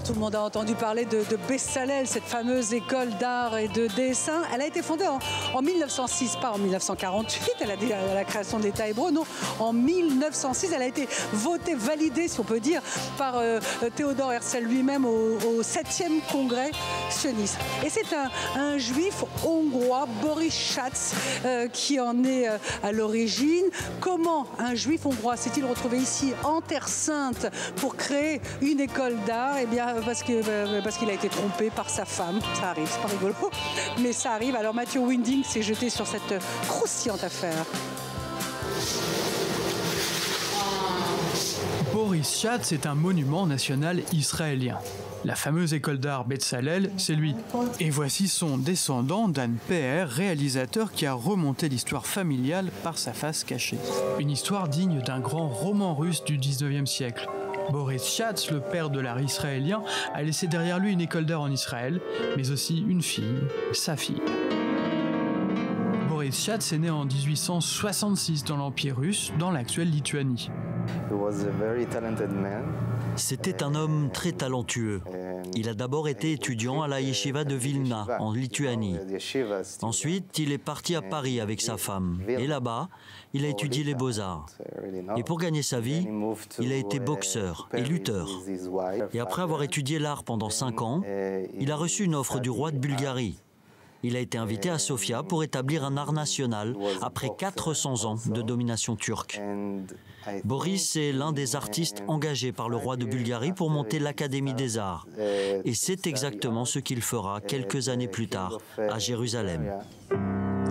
tout le monde a entendu parler de Bezalel, cette fameuse école d'art et de dessin. Elle a été fondée en 1906, pas en 1948, elle a dit à la création de l'État hébreu, non, en 1906, elle a été votée, validée, si on peut dire, par Théodore Herzl lui-même au 7e congrès sioniste. Et c'est un juif hongrois, Boris Schatz, qui en est à l'origine. Comment un juif hongrois s'est-il retrouvé ici, en Terre Sainte, pour créer une école d'art? Eh bien, parce qu'il a été trompé par sa femme. Ça arrive, c'est pas rigolo, mais ça arrive. Alors Mathieu Winding s'est jeté sur cette croustillante affaire. Boris Schatz est un monument national israélien. La fameuse école d'art Bezalel, c'est lui. Et voici son descendant, Dan Peer, réalisateur qui a remonté l'histoire familiale par sa face cachée. Une histoire digne d'un grand roman russe du 19e siècle. Boris Schatz, le père de l'art israélien, a laissé derrière lui une école d'art en Israël, mais aussi une fille, sa fille. Boris Schatz est né en 1866 dans l'Empire russe, dans l'actuelle Lituanie. C'était un homme très talentueux. Il a d'abord été étudiant à la yeshiva de Vilna, en Lituanie. Ensuite, il est parti à Paris avec sa femme. Et là-bas, il a étudié les beaux-arts. Et pour gagner sa vie, il a été boxeur et lutteur. Et après avoir étudié l'art pendant 5 ans, il a reçu une offre du roi de Bulgarie. Il a été invité à Sofia pour établir un art national après 400 ans de domination turque. Boris est l'un des artistes engagés par le roi de Bulgarie pour monter l'Académie des Arts. Et c'est exactement ce qu'il fera quelques années plus tard à Jérusalem.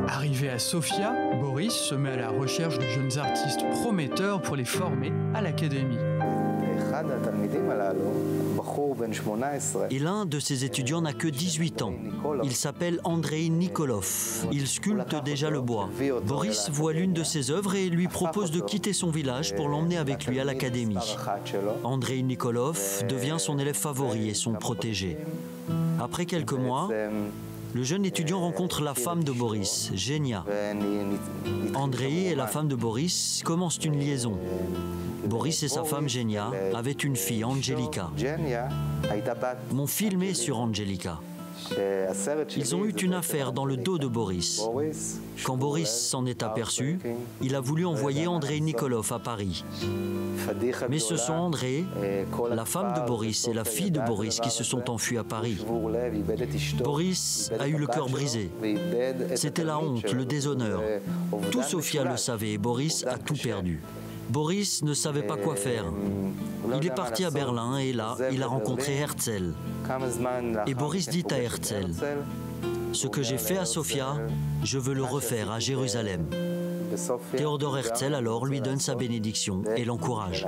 Arrivé à Sofia, Boris se met à la recherche de jeunes artistes prometteurs pour les former à l'Académie. Et l'un de ses étudiants n'a que 18 ans. Il s'appelle Andrei Nikolov. Il sculpte déjà le bois. Boris voit l'une de ses œuvres et lui propose de quitter son village pour l'emmener avec lui à l'académie. Andrei Nikolov devient son élève favori et son protégé. Après quelques mois, le jeune étudiant rencontre la femme de Boris, Genia. Andrei et la femme de Boris commencent une liaison. Boris et sa femme Genia avaient une fille, Angelica. Mon film est sur Angelica. Ils ont eu une affaire dans le dos de Boris. Quand Boris s'en est aperçu, il a voulu envoyer Andrei Nikolov à Paris. Mais ce sont Andrei, la femme de Boris et la fille de Boris qui se sont enfuis à Paris. Boris a eu le cœur brisé. C'était la honte, le déshonneur. Tout Sofia le savait et Boris a tout perdu. Boris ne savait pas quoi faire. Il est parti à Berlin et là, il a rencontré Herzl. Et Boris dit à Herzl, « Ce que j'ai fait à Sofia, je veux le refaire à Jérusalem. » Théodore Herzl alors lui donne sa bénédiction et l'encourage.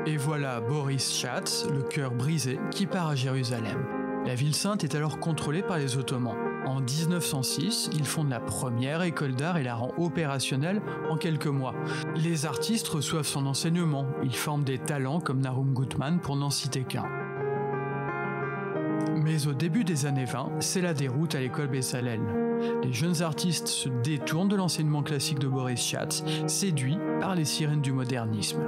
Et voilà Boris Schatz, le cœur brisé, qui part à Jérusalem. La ville sainte est alors contrôlée par les Ottomans. En 1906, il fonde la première école d'art et la rend opérationnelle en quelques mois. Les artistes reçoivent son enseignement. Ils forment des talents comme Nahum Gutman pour n'en citer qu'un. Mais au début des années 20, c'est la déroute à l'école Bezalel. Les jeunes artistes se détournent de l'enseignement classique de Boris Schatz, séduits par les sirènes du modernisme.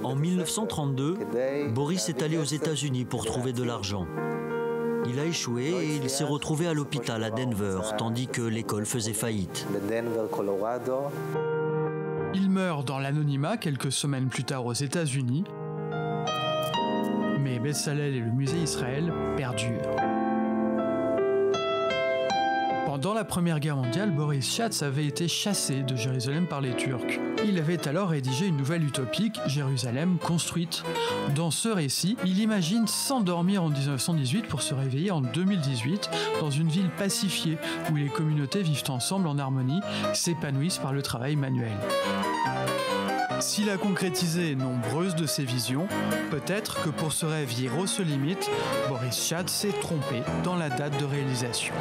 En 1932, Boris est allé aux États-Unis pour trouver de l'argent. Il a échoué et il s'est retrouvé à l'hôpital à Denver, tandis que l'école faisait faillite. Il meurt dans l'anonymat quelques semaines plus tard aux États-Unis, mais Bezalel et le musée Israël perdurent. Pendant la Première Guerre mondiale, Boris Schatz avait été chassé de Jérusalem par les Turcs. Il avait alors rédigé une nouvelle utopique, Jérusalem construite. Dans ce récit, il imagine s'endormir en 1918 pour se réveiller en 2018 dans une ville pacifiée où les communautés vivent ensemble en harmonie, s'épanouissent par le travail manuel. S'il a concrétisé nombreuses de ses visions, peut-être que pour ce rêve Hiero se limite, Boris Schatz s'est trompé dans la date de réalisation.